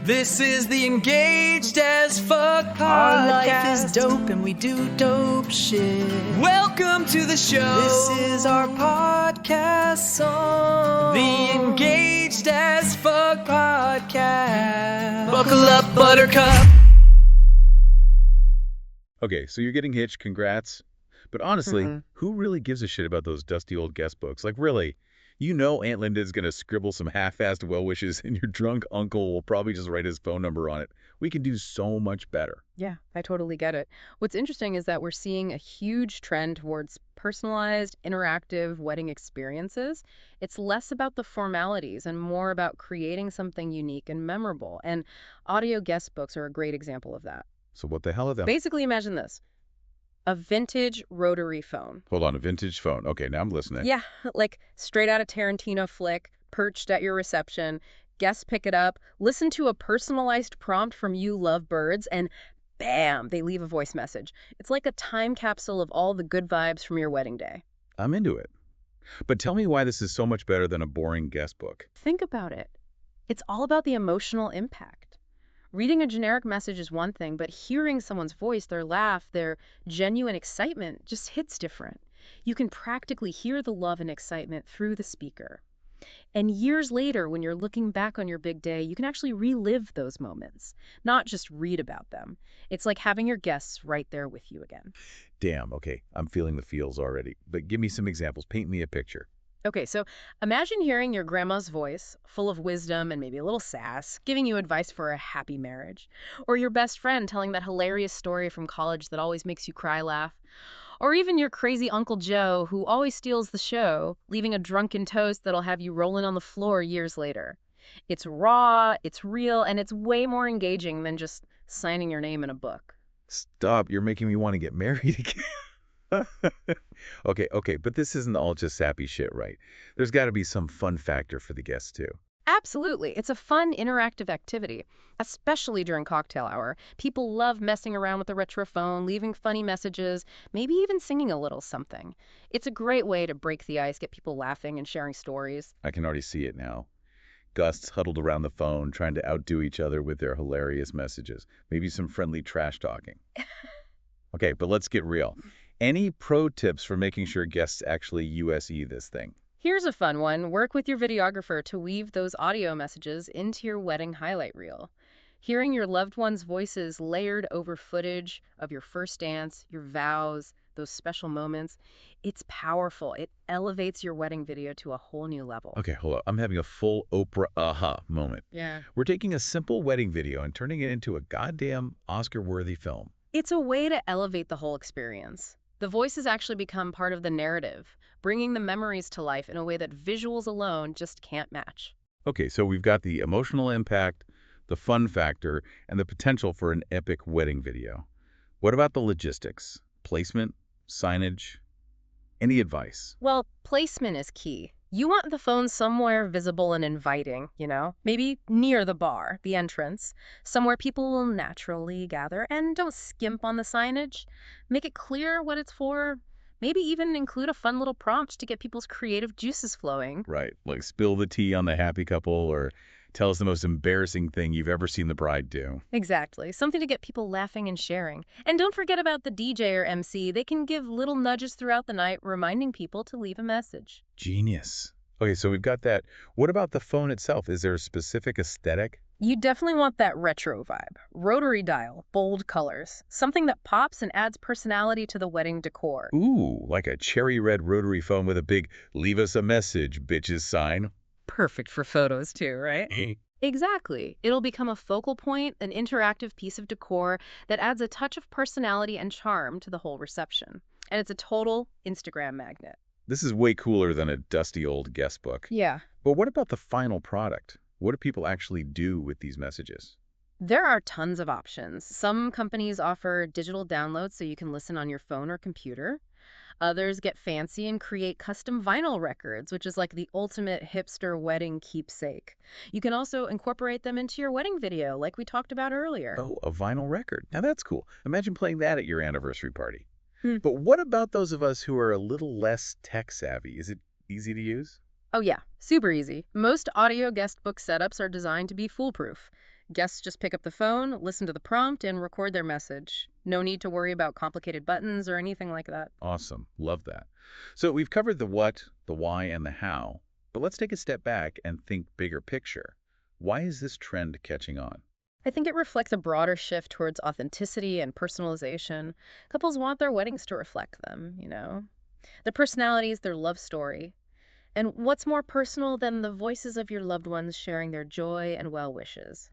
This is the Engaged as Fuck podcast. Our life is dope and we do dope shit. Welcome to the show. This is our podcast song. The Engaged as Fuck podcast. Buckle up, Buttercup. Okay, so you're getting hitched, congrats. But honestly, who really gives a shit about those dusty old guest books? Like, really, you know Aunt Linda's going to scribble some half-assed well wishes, and your drunk uncle will probably just write his phone number on it. We can do so much better. Yeah, I totally get it. What's interesting is that we're seeing a huge trend towards personalized, interactive wedding experiences. It's less about the formalities and more about creating something unique and memorable. And audio guest books are a great example of that. So what the hell are them? Basically, imagine this. A vintage rotary phone. Hold on, a vintage phone. Okay, now I'm listening. Yeah, like straight out of Tarantino flick, perched at your reception. Guests pick it up, listen to a personalized prompt from You Love Birds, and bam, they leave a voice message. It's like a time capsule of all the good vibes from your wedding day. I'm into it. But tell me why this is so much better than a boring guest book. Think about it. It's all about the emotional impact. Reading a generic message is one thing, but hearing someone's voice, their laugh, their genuine excitement just hits different. You can practically hear the love and excitement through the speaker. And years later, when you're looking back on your big day, you can actually relive those moments, not just read about them. It's like having your guests right there with you again. Damn, okay, I'm feeling the feels already. But give me some examples. Paint me a picture. Okay, so imagine hearing your grandma's voice, full of wisdom and maybe a little sass, giving you advice for a happy marriage. Or your best friend telling that hilarious story from college that always makes you cry laugh. Or even your crazy Uncle Joe who always steals the show, leaving a drunken toast that'll have you rolling on the floor years later. It's raw, it's real, and it's way more engaging than just signing your name in a book. Stop, you're making me want to get married again. Okay, but this isn't all just sappy shit, right? There's got to be some fun factor for the guests, too. Absolutely. It's a fun, interactive activity, especially during cocktail hour. People love messing around with the retro phone, leaving funny messages, maybe even singing a little something. It's a great way to break the ice, get people laughing and sharing stories. I can already see it now. Guests huddled around the phone, trying to outdo each other with their hilarious messages. Maybe some friendly trash talking. Okay, but let's get real. Any pro tips for making sure guests actually USE this thing? Here's a fun one. Work with your videographer to weave those audio messages into your wedding highlight reel. Hearing your loved ones' voices layered over footage of your first dance, your vows, those special moments, it's powerful. It elevates your wedding video to a whole new level. Okay, hold up. I'm having a full Oprah aha moment. Yeah. We're taking a simple wedding video and turning it into a goddamn Oscar-worthy film. It's a way to elevate the whole experience. The voices actually become part of the narrative, bringing the memories to life in a way that visuals alone just can't match. Okay, so we've got the emotional impact, the fun factor, and the potential for an epic wedding video. What about the logistics? Placement? Signage? Any advice? Well, placement is key. You want the phone somewhere visible and inviting, maybe near the bar, the entrance, somewhere people will naturally gather, and don't skimp on the signage. Make it clear what it's for. Maybe even include a fun little prompt to get people's creative juices flowing. Right, like spill the tea on the happy couple or tell us the most embarrassing thing you've ever seen the bride do. Exactly. Something to get people laughing and sharing. And don't forget about the DJ or MC. They can give little nudges throughout the night, reminding people to leave a message. Genius. Okay, so we've got that. What about the phone itself? Is there a specific aesthetic? You definitely want that retro vibe. Rotary dial, bold colors. Something that pops and adds personality to the wedding decor. Ooh, like a cherry red rotary phone with a big "Leave us a message, bitches" sign. Perfect for photos too, right? Exactly. It'll become a focal point, an interactive piece of decor that adds a touch of personality and charm to the whole reception. And it's a total Instagram magnet. This is way cooler than a dusty old guest book. Yeah. But what about the final product? What do people actually do with these messages? There are tons of options. Some companies offer digital downloads so you can listen on your phone or computer. Others get fancy and create custom vinyl records, which is like the ultimate hipster wedding keepsake. You can also incorporate them into your wedding video, like we talked about earlier. Oh, a vinyl record. Now that's cool. Imagine playing that at your anniversary party. But what about those of us who are a little less tech savvy? Is it easy to use? Oh yeah, super easy. Most audio guest book setups are designed to be foolproof. Guests just pick up the phone, listen to the prompt, and record their message. No need to worry about complicated buttons or anything like that. Awesome. Love that. So we've covered the what, the why, and the how, but let's take a step back and think bigger picture. Why is this trend catching on? I think it reflects a broader shift towards authenticity and personalization. Couples want their weddings to reflect them, their personalities, their love story. And what's more personal than the voices of your loved ones sharing their joy and well wishes?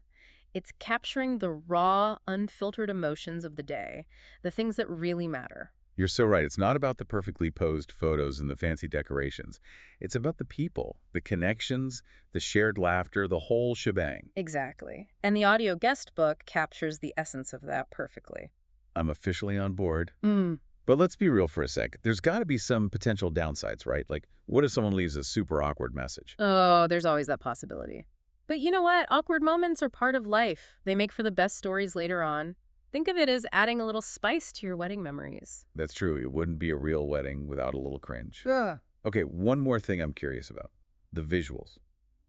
It's capturing the raw, unfiltered emotions of the day, the things that really matter. You're so right. It's not about the perfectly posed photos and the fancy decorations. It's about the people, the connections, the shared laughter, the whole shebang. Exactly. And the audio guest book captures the essence of that perfectly. I'm officially on board. Mm. But let's be real for a sec. There's got to be some potential downsides, right? Like, what if someone leaves a super awkward message? Oh, there's always that possibility. But you know what? Awkward moments are part of life. They make for the best stories later on. Think of it as adding a little spice to your wedding memories. That's true. It wouldn't be a real wedding without a little cringe. Yeah. Okay, one more thing I'm curious about. The visuals.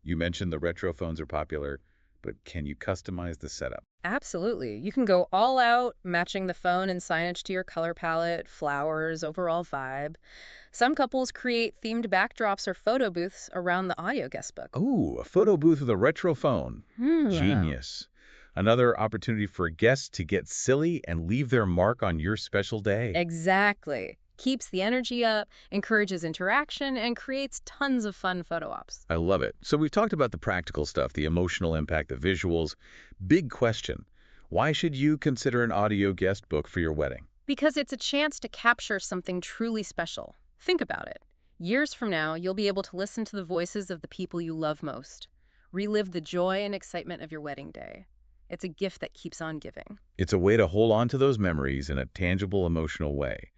You mentioned the retro phones are popular, but can you customize the setup? Absolutely. You can go all out, matching the phone and signage to your color palette, flowers, overall vibe. Some couples create themed backdrops or photo booths around the audio guest book. Ooh, a photo booth with a retro phone. Genius. Another opportunity for guests to get silly and leave their mark on your special day. Exactly. Keeps the energy up, encourages interaction, and creates tons of fun photo ops. I love it. So we've talked about the practical stuff, the emotional impact, the visuals. Big question. Why should you consider an audio guest book for your wedding? Because it's a chance to capture something truly special. Think about it. Years from now, you'll be able to listen to the voices of the people you love most. Relive the joy and excitement of your wedding day. It's a gift that keeps on giving. It's a way to hold on to those memories in a tangible, emotional way.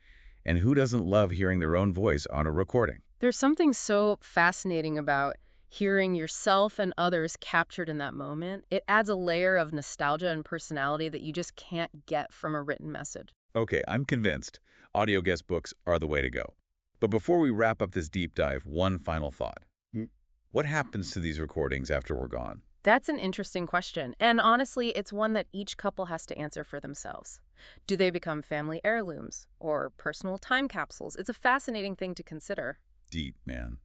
And who doesn't love hearing their own voice on a recording? There's something so fascinating about hearing yourself and others captured in that moment. It adds a layer of nostalgia and personality that you just can't get from a written message. Okay, I'm convinced. Audio guest books are the way to go. But before we wrap up this deep dive, one final thought. What happens to these recordings after we're gone? That's an interesting question. And honestly, it's one that each couple has to answer for themselves. Do they become family heirlooms or personal time capsules? It's a fascinating thing to consider. Deep, man.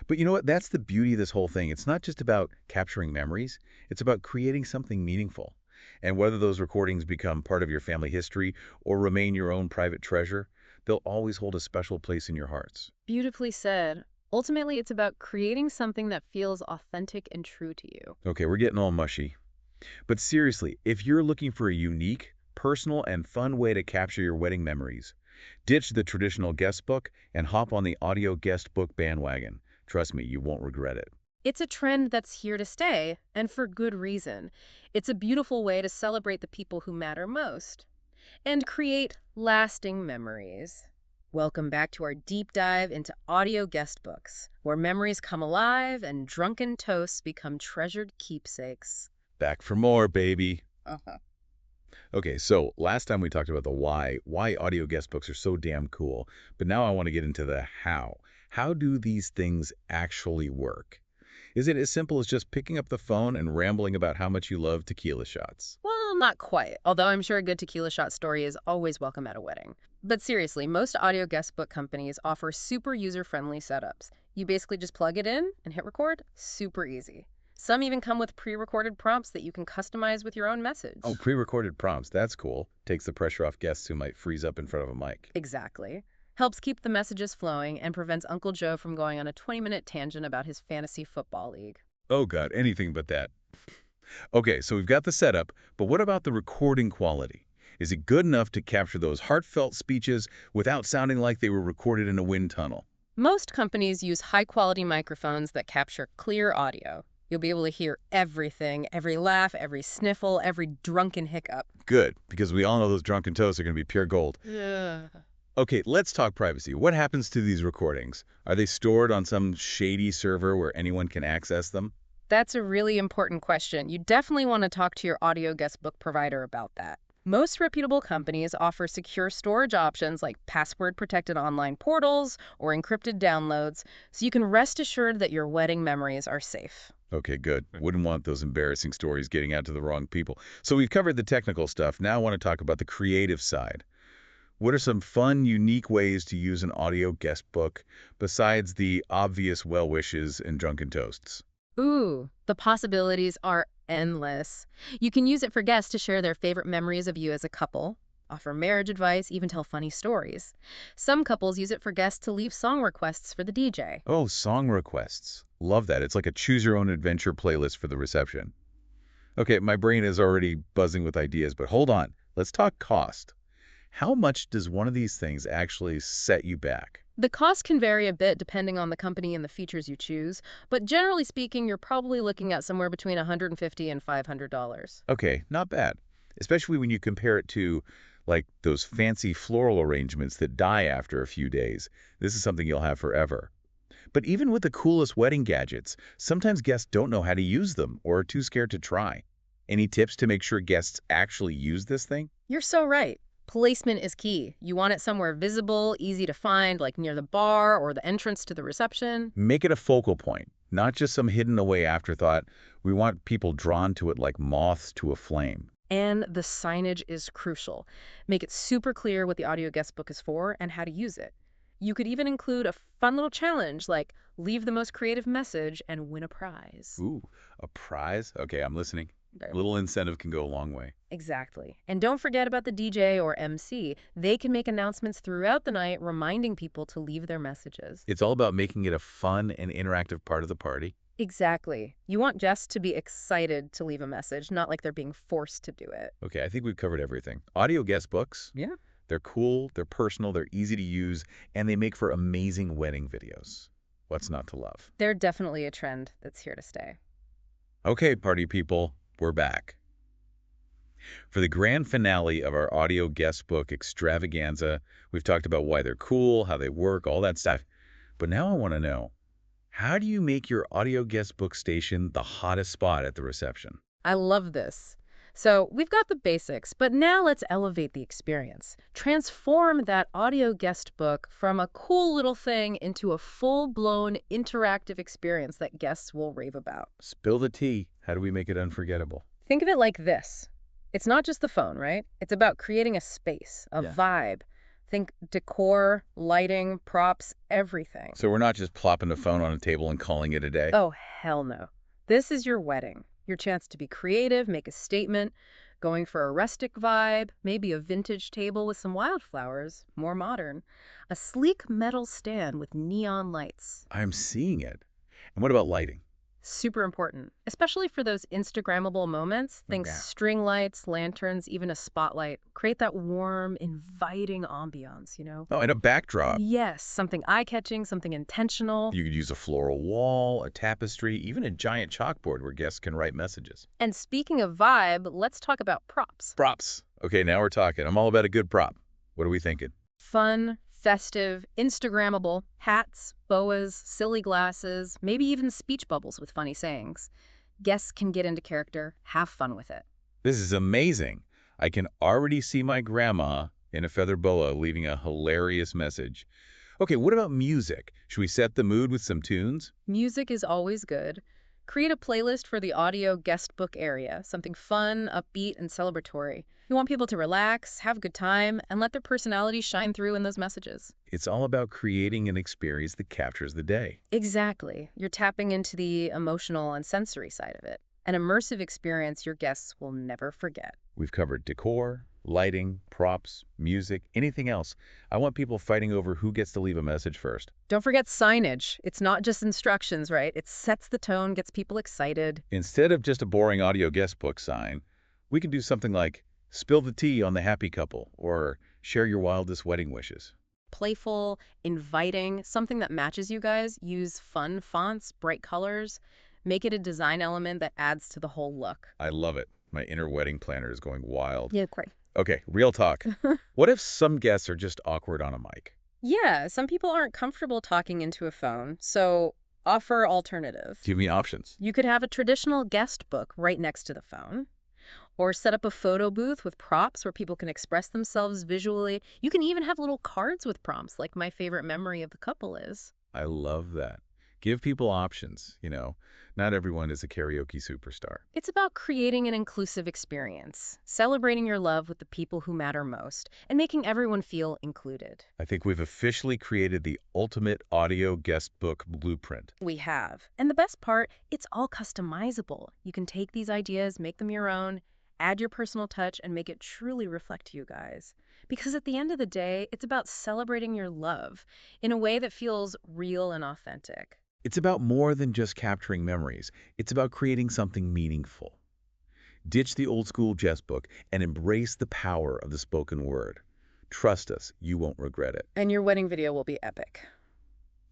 But you know what? That's the beauty of this whole thing. It's not just about capturing memories. It's about creating something meaningful. And whether those recordings become part of your family history or remain your own private treasure, they'll always hold a special place in your hearts. Beautifully said. Ultimately, it's about creating something that feels authentic and true to you. Okay, we're getting all mushy. But seriously, if you're looking for a unique, personal, and fun way to capture your wedding memories, ditch the traditional guest book and hop on the audio guest book bandwagon. Trust me, you won't regret it. It's a trend that's here to stay, and for good reason. It's a beautiful way to celebrate the people who matter most and create lasting memories. Welcome back to our deep dive into audio guest books, where memories come alive and drunken toasts become treasured keepsakes. Back for more, baby. Uh-huh. Okay, so last time we talked about the why audio guest books are so damn cool, but now I want to get into the how. How do these things actually work? Is it as simple as just picking up the phone and rambling about how much you love tequila shots? Well, not quite, although I'm sure a good tequila shot story is always welcome at a wedding. But seriously, most audio guest book companies offer super user-friendly setups. You basically just plug it in and hit record. Super easy. Some even come with pre-recorded prompts that you can customize with your own message. Oh, pre-recorded prompts. That's cool. Takes the pressure off guests who might freeze up in front of a mic. Exactly. Helps keep the messages flowing and prevents Uncle Joe from going on a 20-minute tangent about his fantasy football league. Oh, God, anything but that. Okay, so we've got the setup, but what about the recording quality? Is it good enough to capture those heartfelt speeches without sounding like they were recorded in a wind tunnel? Most companies use high-quality microphones that capture clear audio. You'll be able to hear everything, every laugh, every sniffle, every drunken hiccup. Good, because we all know those drunken toasts are going to be pure gold. Yeah. Okay, let's talk privacy. What happens to these recordings? Are they stored on some shady server where anyone can access them? That's a really important question. You definitely want to talk to your audio guest book provider about that. Most reputable companies offer secure storage options like password-protected online portals or encrypted downloads, so you can rest assured that your wedding memories are safe. Okay, good. Wouldn't want those embarrassing stories getting out to the wrong people. So we've covered the technical stuff. Now I want to talk about the creative side. What are some fun, unique ways to use an audio guest book besides the obvious well wishes and drunken toasts? Ooh, the possibilities are endless. You can use it for guests to share their favorite memories of you as a couple, offer marriage advice, even tell funny stories. Some couples use it for guests to leave song requests for the DJ. Oh, song requests. Love that. It's like a choose-your-own-adventure playlist for the reception. Okay, my brain is already buzzing with ideas, but hold on. Let's talk cost. How much does one of these things actually set you back? The cost can vary a bit depending on the company and the features you choose, but generally speaking, you're probably looking at somewhere between $150 and $500. Okay, not bad. Especially when you compare it to, like, those fancy floral arrangements that die after a few days. This is something you'll have forever. But even with the coolest wedding gadgets, sometimes guests don't know how to use them or are too scared to try. Any tips to make sure guests actually use this thing? You're so right. Placement is key. You want it somewhere visible, easy to find, like near the bar or the entrance to the reception. Make it a focal point, not just some hidden away afterthought. We want people drawn to it like moths to a flame. And the signage is crucial. Make it super clear what the audio guest book is for and how to use it. You could even include a fun little challenge like leave the most creative message and win a prize. Ooh, a prize? Okay, I'm listening. There. A little incentive can go a long way. Exactly. And don't forget about the DJ or MC. They can make announcements throughout the night reminding people to leave their messages. It's all about making it a fun and interactive part of the party. Exactly. You want guests to be excited to leave a message, not like they're being forced to do it. Okay, I think we've covered everything. Audio guest books. Yeah. They're cool, they're personal, they're easy to use, and they make for amazing wedding videos. What's not to love? They're definitely a trend that's here to stay. Okay, party people, we're back. For the grand finale of our audio guest book extravaganza, we've talked about why they're cool, how they work, all that stuff. But now I want to know, how do you make your audio guest book station the hottest spot at the reception? I love this. So we've got the basics, but now let's elevate the experience. Transform that audio guest book from a cool little thing into a full-blown interactive experience that guests will rave about. Spill the tea. How do we make it unforgettable? Think of it like this. It's not just the phone, right? It's about creating a space, a vibe. Think decor, lighting, props, everything. So we're not just plopping a phone on a table and calling it a day. Oh, hell no. This is your wedding. Your chance to be creative, make a statement, going for a rustic vibe, maybe a vintage table with some wildflowers, more modern, a sleek metal stand with neon lights. I'm seeing it. And what about lighting? Super important, especially for those Instagrammable moments. Think string lights, lanterns, even a spotlight. Create that warm, inviting ambiance, you know? Oh, and a backdrop. Yes, something eye-catching, something intentional. You could use a floral wall, a tapestry, even a giant chalkboard where guests can write messages. And speaking of vibe, let's talk about props. Props. Okay, now we're talking. I'm all about a good prop. What are we thinking? Fun, festive, Instagrammable, hats, boas, silly glasses, maybe even speech bubbles with funny sayings. Guests can get into character, have fun with it. This is amazing. I can already see my grandma in a feather boa leaving a hilarious message. Okay, what about music? Should we set the mood with some tunes? Music is always good. Create a playlist for the audio guest book area, something fun, upbeat, and celebratory. You want people to relax, have a good time, and let their personality shine through in those messages. It's all about creating an experience that captures the day. Exactly. You're tapping into the emotional and sensory side of it. An immersive experience your guests will never forget. We've covered decor, lighting, props, music, anything else. I want people fighting over who gets to leave a message first. Don't forget signage. It's not just instructions, right? It sets the tone, gets people excited. Instead of just a boring audio guest book sign, we can do something like spill the tea on the happy couple or share your wildest wedding wishes. Playful, inviting, something that matches you guys. Use fun fonts, bright colors. Make it a design element that adds to the whole look. I love it. My inner wedding planner is going wild. Yeah, great. Okay, real talk. What if some guests are just awkward on a mic? Yeah, some people aren't comfortable talking into a phone, so offer alternative. Give me options. You could have a traditional guest book right next to the phone, or set up a photo booth with props where people can express themselves visually. You can even have little cards with prompts, like my favorite memory of the couple is. I love that. Give people options, you know. Not everyone is a karaoke superstar. It's about creating an inclusive experience, celebrating your love with the people who matter most, and making everyone feel included. I think we've officially created the ultimate audio guest book blueprint. We have. And the best part, it's all customizable. You can take these ideas, make them your own, add your personal touch, and make it truly reflect you guys. Because at the end of the day, it's about celebrating your love in a way that feels real and authentic. It's about more than just capturing memories. It's about creating something meaningful. Ditch the old school jest book and embrace the power of the spoken word. Trust us, you won't regret it. And your wedding video will be epic.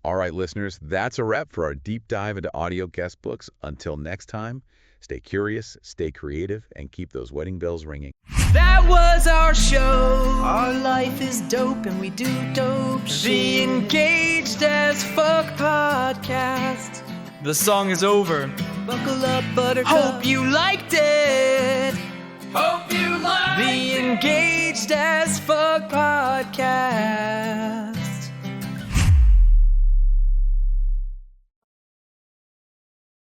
All right, listeners, that's a wrap for our deep dive into audio guest books. Until next time, stay curious, stay creative, and keep those wedding bells ringing. That was our show. Our life is dope and we do dope The shit. Engaged as Fuck podcast. The song is over. Buckle up, buttercup. Hope you liked it. Hope you liked The Engaged as Fuck podcast.